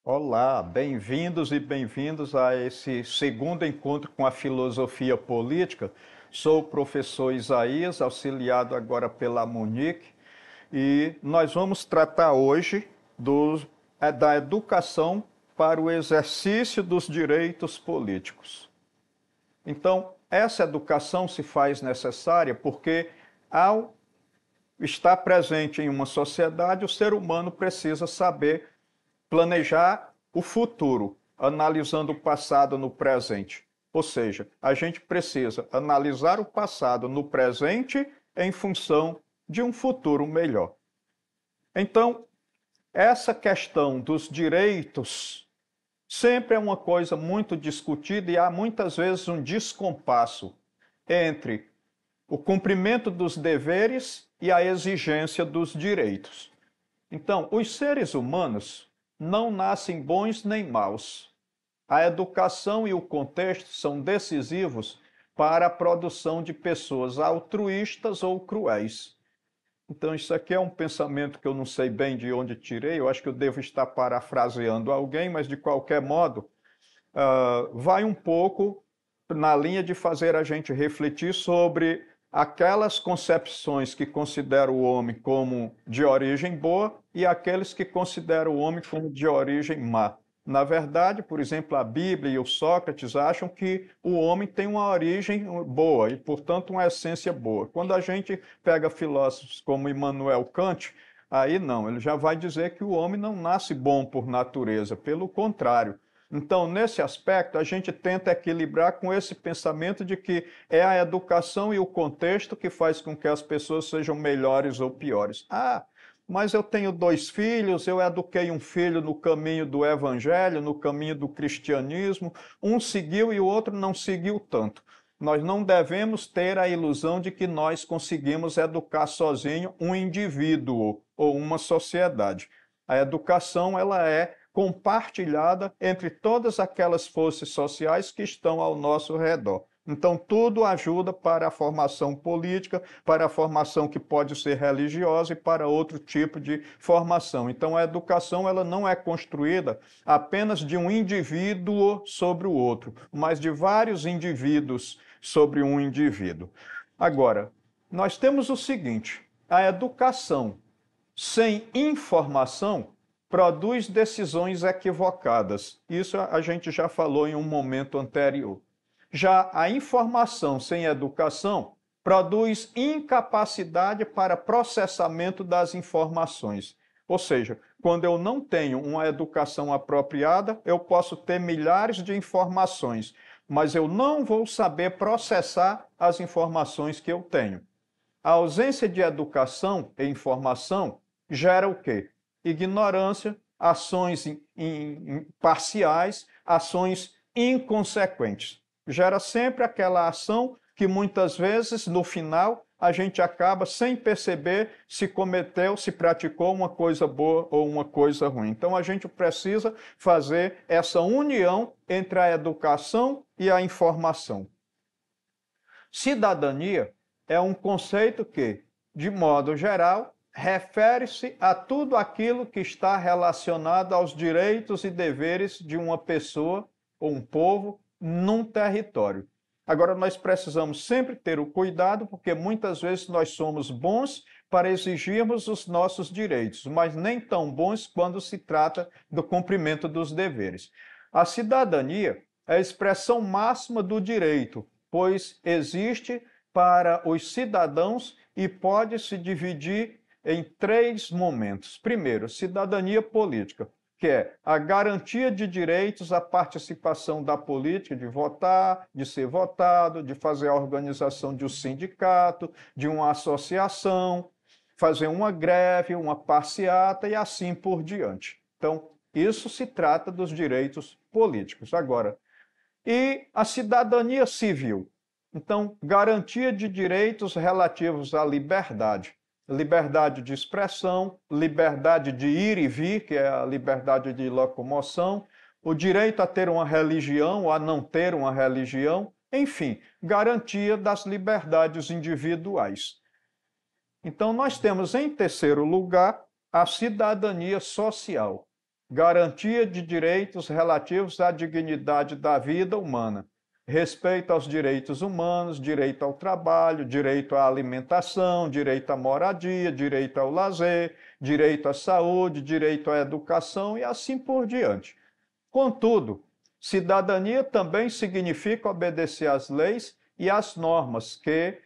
Olá, bem-vindos e bem-vindos a esse segundo encontro com a filosofia política. Sou o professor Isaías, auxiliado agora pela Monique, e nós vamos tratar hoje da educação para o exercício dos direitos políticos. Então, essa educação se faz necessária porque, ao estar presente em uma sociedade, o ser humano precisa saber planejar o futuro, analisando o passado no presente. Ou seja, a gente precisa analisar o passado no presente em função de um futuro melhor. Então, essa questão dos direitos sempre é uma coisa muito discutida e há muitas vezes um descompasso entre o cumprimento dos deveres e a exigência dos direitos. Então, os seres humanos não nascem bons nem maus. A educação e o contexto são decisivos para a produção de pessoas altruístas ou cruéis. Então, isso aqui é um pensamento que eu não sei bem de onde tirei, eu acho que eu devo estar parafraseando alguém, mas de qualquer modo, vai um pouco na linha de fazer a gente refletir sobre aquelas concepções que consideram o homem como de origem boa e aqueles que consideram o homem como de origem má. Na verdade, por exemplo, a Bíblia e o Sócrates acham que o homem tem uma origem boa e, portanto, uma essência boa. Quando a gente pega filósofos como Immanuel Kant, aí não, ele já vai dizer que o homem não nasce bom por natureza, pelo contrário. Então, nesse aspecto, a gente tenta equilibrar com esse pensamento de que é a educação e o contexto que faz com que as pessoas sejam melhores ou piores. Ah, mas eu tenho 2 filhos, eu eduquei um filho no caminho do evangelho, no caminho do cristianismo, um seguiu e o outro não seguiu tanto. Nós não devemos ter a ilusão de que nós conseguimos educar sozinho um indivíduo ou uma sociedade. A educação, ela é compartilhada entre todas aquelas forças sociais que estão ao nosso redor. Então, tudo ajuda para a formação política, para a formação que pode ser religiosa e para outro tipo de formação. Então, a educação ela não é construída apenas de um indivíduo sobre o outro, mas de vários indivíduos sobre um indivíduo. Agora, nós temos o seguinte: a educação sem informação produz decisões equivocadas. Isso a gente já falou em um momento anterior. Já a informação sem educação produz incapacidade para processamento das informações. Ou seja, quando eu não tenho uma educação apropriada, eu posso ter milhares de informações, mas eu não vou saber processar as informações que eu tenho. A ausência de educação e informação gera o quê? Ignorância, ações parciais, ações inconsequentes. Gera sempre aquela ação que muitas vezes, no final, a gente acaba sem perceber se cometeu, se praticou uma coisa boa ou uma coisa ruim. Então, a gente precisa fazer essa união entre a educação e a informação. Cidadania é um conceito que, de modo geral, refere-se a tudo aquilo que está relacionado aos direitos e deveres de uma pessoa ou um povo num território. Agora, nós precisamos sempre ter o cuidado, porque muitas vezes nós somos bons para exigirmos os nossos direitos, mas nem tão bons quando se trata do cumprimento dos deveres. A cidadania é a expressão máxima do direito, pois existe para os cidadãos e pode se dividir em 3 momentos. Primeiro, cidadania política, que é a garantia de direitos à participação da política, de votar, de ser votado, de fazer a organização de um sindicato, de uma associação, fazer uma greve, uma passeata e assim por diante. Então, isso se trata dos direitos políticos. Agora, e a cidadania civil? Então, garantia de direitos relativos à liberdade. liberdade de expressão, liberdade de ir e vir, que é a liberdade de locomoção, o direito a ter uma religião ou a não ter uma religião, enfim, garantia das liberdades individuais. Então, nós temos, em terceiro lugar, a cidadania social, garantia de direitos relativos à dignidade da vida humana, respeito aos direitos humanos, direito ao trabalho, direito à alimentação, direito à moradia, direito ao lazer, direito à saúde, direito à educação e assim por diante. Contudo, cidadania também significa obedecer às leis e às normas que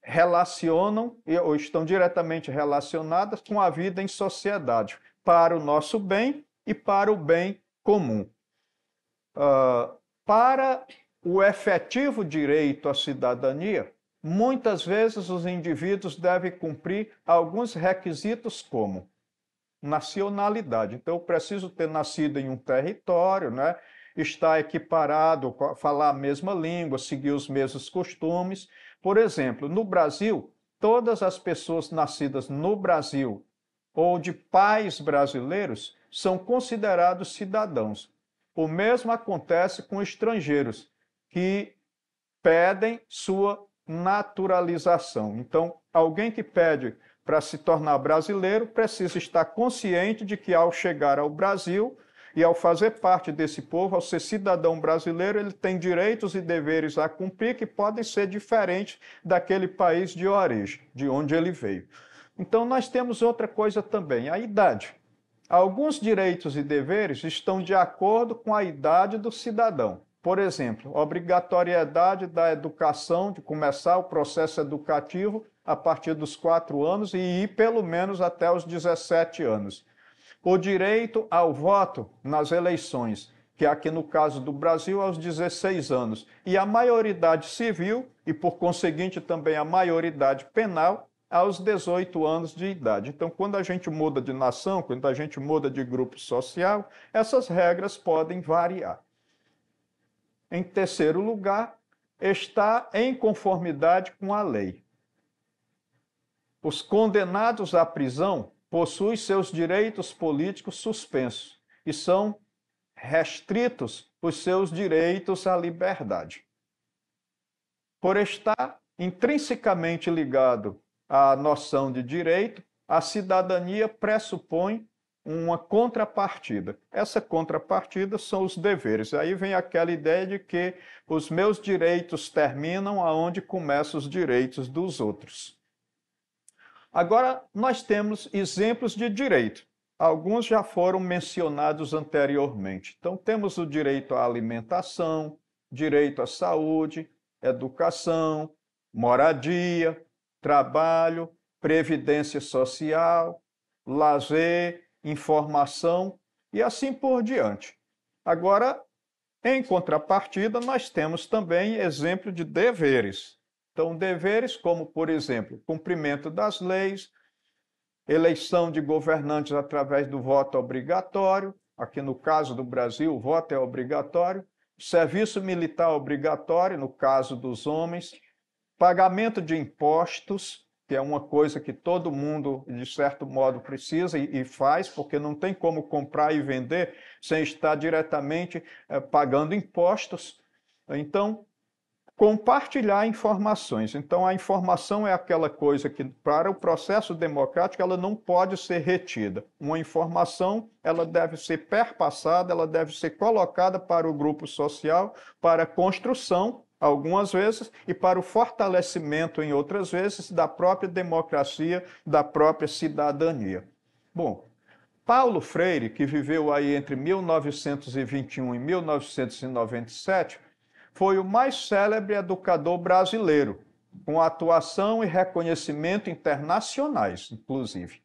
relacionam ou estão diretamente relacionadas com a vida em sociedade, para o nosso bem e para o bem comum. Para o efetivo direito à cidadania, muitas vezes os indivíduos devem cumprir alguns requisitos como nacionalidade. Então, eu preciso ter nascido em um território, né? Estar equiparado, falar a mesma língua, seguir os mesmos costumes. Por exemplo, no Brasil, todas as pessoas nascidas no Brasil ou de pais brasileiros são considerados cidadãos. O mesmo acontece com estrangeiros que pedem sua naturalização. Então, alguém que pede para se tornar brasileiro precisa estar consciente de que, ao chegar ao Brasil e ao fazer parte desse povo, ao ser cidadão brasileiro, ele tem direitos e deveres a cumprir que podem ser diferentes daquele país de origem, de onde ele veio. Então, nós temos outra coisa também, a idade. Alguns direitos e deveres estão de acordo com a idade do cidadão. Por exemplo, obrigatoriedade da educação, de começar o processo educativo a partir dos 4 anos e ir pelo menos até os 17 anos. O direito ao voto nas eleições, que aqui no caso do Brasil, aos 16 anos. E a maioridade civil, e por conseguinte também a maioridade penal, aos 18 anos de idade. Então, quando a gente muda de nação, quando a gente muda de grupo social, essas regras podem variar. Em terceiro lugar, está em conformidade com a lei. Os condenados à prisão possuem seus direitos políticos suspensos e são restritos os seus direitos à liberdade. Por estar intrinsecamente ligado à noção de direito, a cidadania pressupõe uma contrapartida. Essa contrapartida são os deveres. Aí vem aquela ideia de que os meus direitos terminam aonde começam os direitos dos outros. Agora, nós temos exemplos de direito. Alguns já foram mencionados anteriormente. Então, temos o direito à alimentação, direito à saúde, educação, moradia, trabalho, previdência social, lazer, informação e assim por diante. Agora, em contrapartida, nós temos também exemplo de deveres. Então, deveres como, por exemplo, cumprimento das leis, eleição de governantes através do voto obrigatório, aqui no caso do Brasil, o voto é obrigatório, serviço militar obrigatório, no caso dos homens, pagamento de impostos, que é uma coisa que todo mundo, de certo modo, precisa e faz, porque não tem como comprar e vender sem estar diretamente pagando impostos. Então, compartilhar informações. Então, a informação é aquela coisa que, para o processo democrático, ela não pode ser retida. Uma informação, ela deve ser perpassada, ela deve ser colocada para o grupo social, para a construção, algumas vezes, e para o fortalecimento, em outras vezes, da própria democracia, da própria cidadania. Bom, Paulo Freire, que viveu aí entre 1921 e 1997, foi o mais célebre educador brasileiro, com atuação e reconhecimento internacionais, inclusive.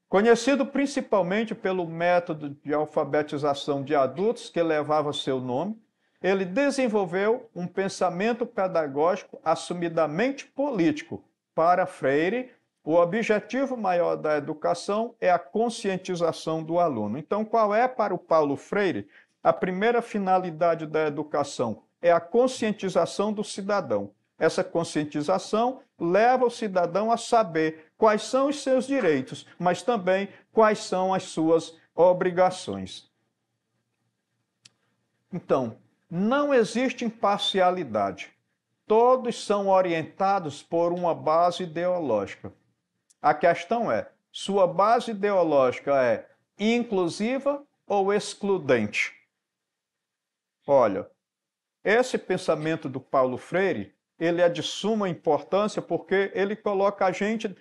Conhecido principalmente pelo método de alfabetização de adultos que levava seu nome, ele desenvolveu um pensamento pedagógico assumidamente político. Para Freire, o objetivo maior da educação é a conscientização do aluno. Então, qual é para o Paulo Freire a primeira finalidade da educação? É a conscientização do cidadão. Essa conscientização leva o cidadão a saber quais são os seus direitos, mas também quais são as suas obrigações. Então, não existe imparcialidade. Todos são orientados por uma base ideológica. A questão é, sua base ideológica é inclusiva ou excludente? Olha, esse pensamento do Paulo Freire, ele é de suma importância porque ele coloca a gente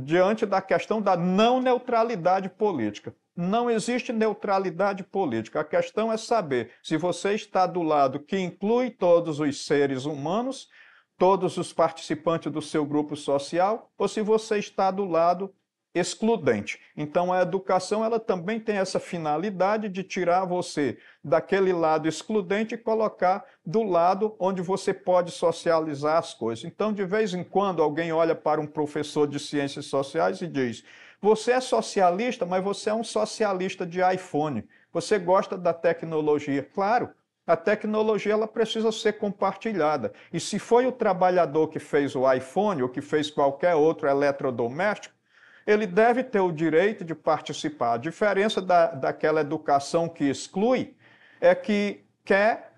diante da questão da não neutralidade política. Não existe neutralidade política. A questão é saber se você está do lado que inclui todos os seres humanos, todos os participantes do seu grupo social, ou se você está do lado excludente. Então, a educação ela também tem essa finalidade de tirar você daquele lado excludente e colocar do lado onde você pode socializar as coisas. Então, de vez em quando, alguém olha para um professor de ciências sociais e diz: você é socialista, mas você é um socialista de iPhone. Você gosta da tecnologia. Claro, a tecnologia ela precisa ser compartilhada. E se foi o trabalhador que fez o iPhone ou que fez qualquer outro eletrodoméstico, ele deve ter o direito de participar. A diferença daquela educação que exclui é que quer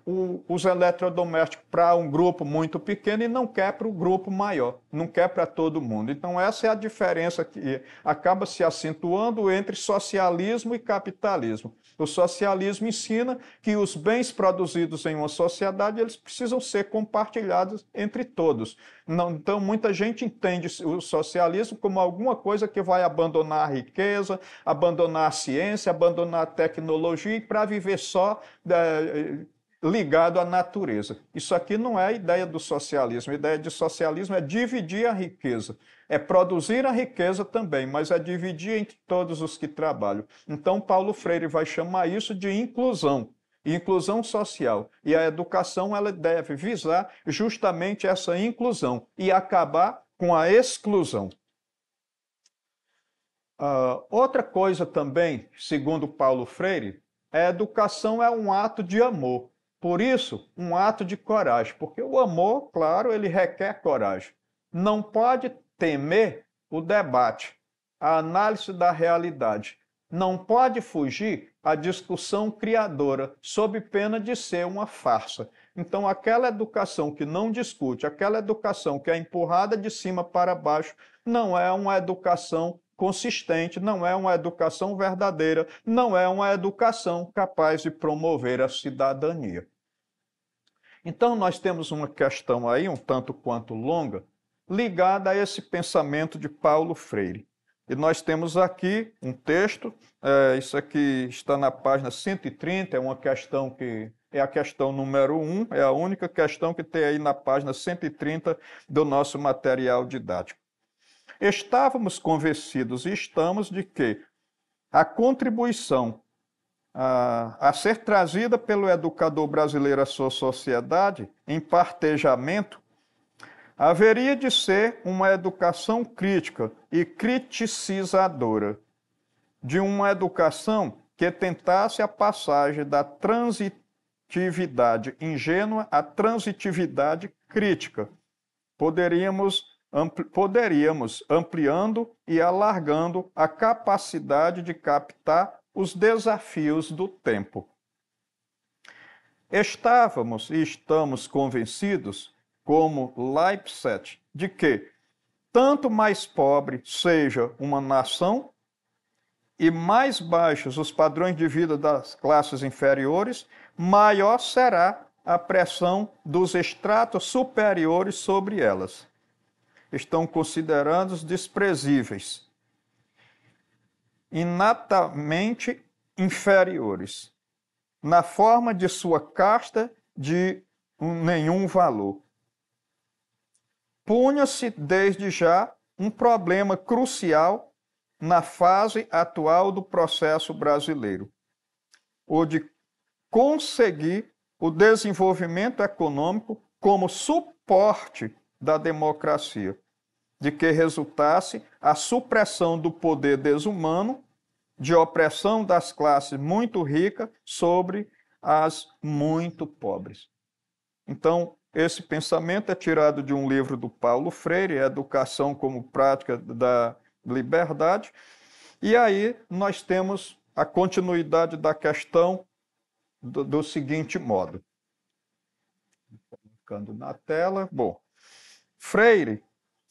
os eletrodomésticos para um grupo muito pequeno e não quer para o grupo maior, não quer para todo mundo. Então, essa é a diferença que acaba se acentuando entre socialismo e capitalismo. O socialismo ensina que os bens produzidos em uma sociedade eles precisam ser compartilhados entre todos. Então, muita gente entende o socialismo como alguma coisa que vai abandonar a riqueza, abandonar a ciência, abandonar a tecnologia e para viver só ligado à natureza. Isso aqui não é a ideia do socialismo. A ideia de socialismo é dividir a riqueza. É produzir a riqueza também, mas é dividir entre todos os que trabalham. Então, Paulo Freire vai chamar isso de inclusão. Inclusão social. E a educação ela deve visar justamente essa inclusão e acabar com a exclusão. Outra coisa também, segundo Paulo Freire, a educação é um ato de amor. Por isso, um ato de coragem, porque o amor, claro, ele requer coragem. Não pode temer o debate, a análise da realidade. Não pode fugir à discussão criadora, sob pena de ser uma farsa. Então, aquela educação que não discute, aquela educação que é empurrada de cima para baixo, não é uma educação consistente, não é uma educação verdadeira, não é uma educação capaz de promover a cidadania. Então, nós temos uma questão aí, um tanto quanto longa, ligada a esse pensamento de Paulo Freire. E nós temos aqui um texto, isso aqui está na página 130, é uma questão que é a questão número 1, é a única questão que tem aí na página 130 do nosso material didático. Estávamos convencidos e estamos de que a contribuição a ser trazida pelo educador brasileiro à sua sociedade, em partejamento, haveria de ser uma educação crítica e criticizadora, de uma educação que tentasse a passagem da transitividade ingênua à transitividade crítica. Poderíamos ampliando e alargando a capacidade de captar os desafios do tempo. Estávamos e estamos convencidos, como Leibniz, de que tanto mais pobre seja uma nação e mais baixos os padrões de vida das classes inferiores, maior será a pressão dos estratos superiores sobre elas. Estão considerados desprezíveis, inaptamente inferiores, na forma de sua casta de nenhum valor. Punha-se desde já um problema crucial na fase atual do processo brasileiro, o de conseguir o desenvolvimento econômico como suporte da democracia, de que resultasse a supressão do poder desumano, de opressão das classes muito ricas sobre as muito pobres. Então, Esse pensamento é tirado de um livro do Paulo Freire, Educação como Prática da Liberdade, e aí nós temos a continuidade da questão do seguinte modo. Ficando na tela. Bom, Freire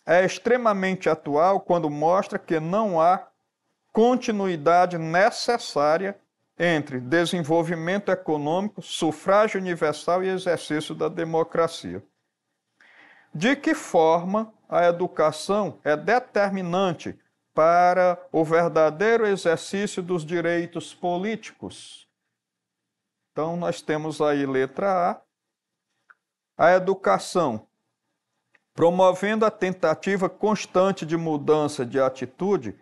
é extremamente atual quando mostra que não há continuidade necessária entre desenvolvimento econômico, sufrágio universal e exercício da democracia. De que forma a educação é determinante para o verdadeiro exercício dos direitos políticos? Então, nós temos aí letra A. A educação, promovendo a tentativa constante de mudança de atitude,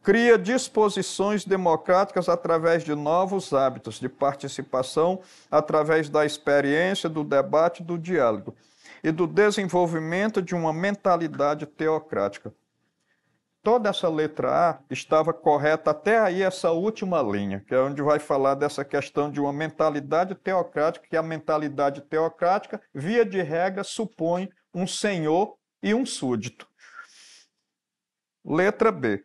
cria disposições democráticas através de novos hábitos de participação, através da experiência, do debate e do diálogo, e do desenvolvimento de uma mentalidade teocrática. Toda essa letra A estava correta até aí essa última linha, que é onde vai falar dessa questão de uma mentalidade teocrática, que a mentalidade teocrática, via de regra, supõe um senhor e um súdito. Letra B.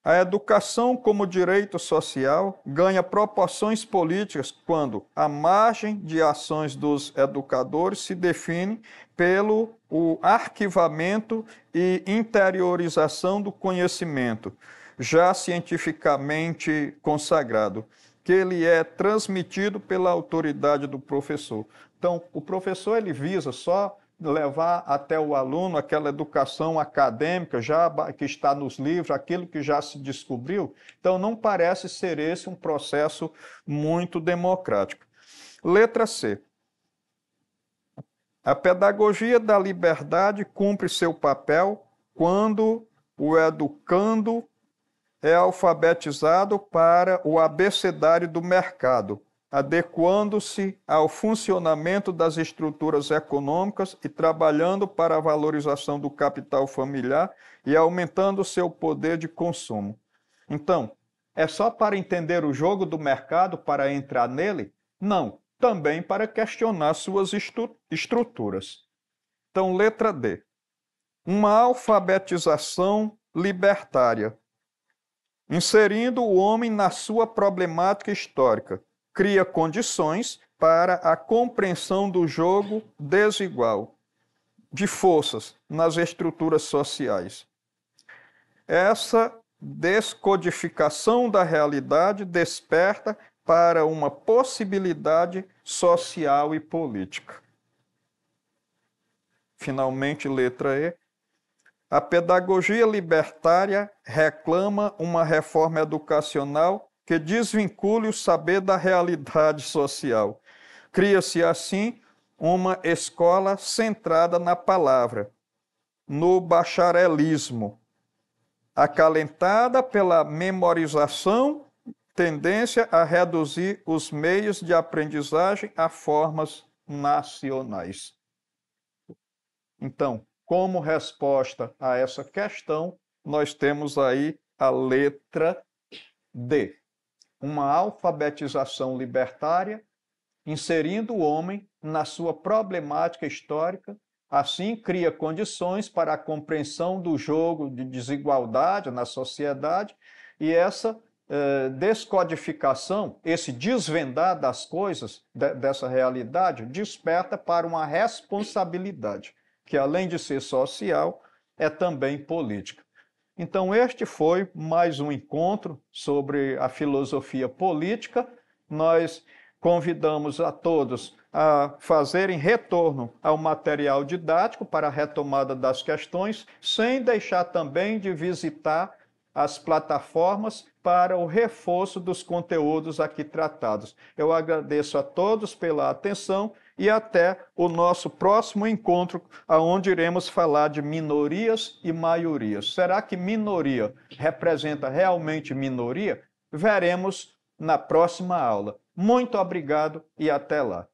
A educação como direito social ganha proporções políticas quando a margem de ações dos educadores se define pelo arquivamento e interiorização do conhecimento, já cientificamente consagrado, que ele é transmitido pela autoridade do professor. Então, o professor ele visa só levar até o aluno aquela educação acadêmica já que está nos livros, aquilo que já se descobriu. Então, não parece ser esse um processo muito democrático. Letra C. A pedagogia da liberdade cumpre seu papel quando o educando é alfabetizado para o abecedário do mercado, adequando-se ao funcionamento das estruturas econômicas e trabalhando para a valorização do capital familiar e aumentando seu poder de consumo. Então, é só para entender o jogo do mercado para entrar nele? Não, também para questionar suas estruturas. Então, letra D. Uma alfabetização libertária, inserindo o homem na sua problemática histórica, cria condições para a compreensão do jogo desigual de forças nas estruturas sociais. Essa descodificação da realidade desperta para uma possibilidade social e política. Finalmente, letra E. A pedagogia libertária reclama uma reforma educacional que desvincule o saber da realidade social. Cria-se, assim, uma escola centrada na palavra, no bacharelismo, acalentada pela memorização, tendência a reduzir os meios de aprendizagem a formas nacionais. Então, como resposta a essa questão, nós temos aí a letra D. Uma alfabetização libertária, inserindo o homem na sua problemática histórica, assim cria condições para a compreensão do jogo de desigualdade na sociedade, e essa descodificação, esse desvendar das coisas, dessa realidade, desperta para uma responsabilidade, que além de ser social, é também política. Então, este foi mais um encontro sobre a filosofia política. Nós convidamos a todos a fazerem retorno ao material didático para a retomada das questões, sem deixar também de visitar as plataformas para o reforço dos conteúdos aqui tratados. Eu agradeço a todos pela atenção e até o nosso próximo encontro, onde iremos falar de minorias e maiorias. Será que minoria representa realmente minoria? Veremos na próxima aula. Muito obrigado e até lá.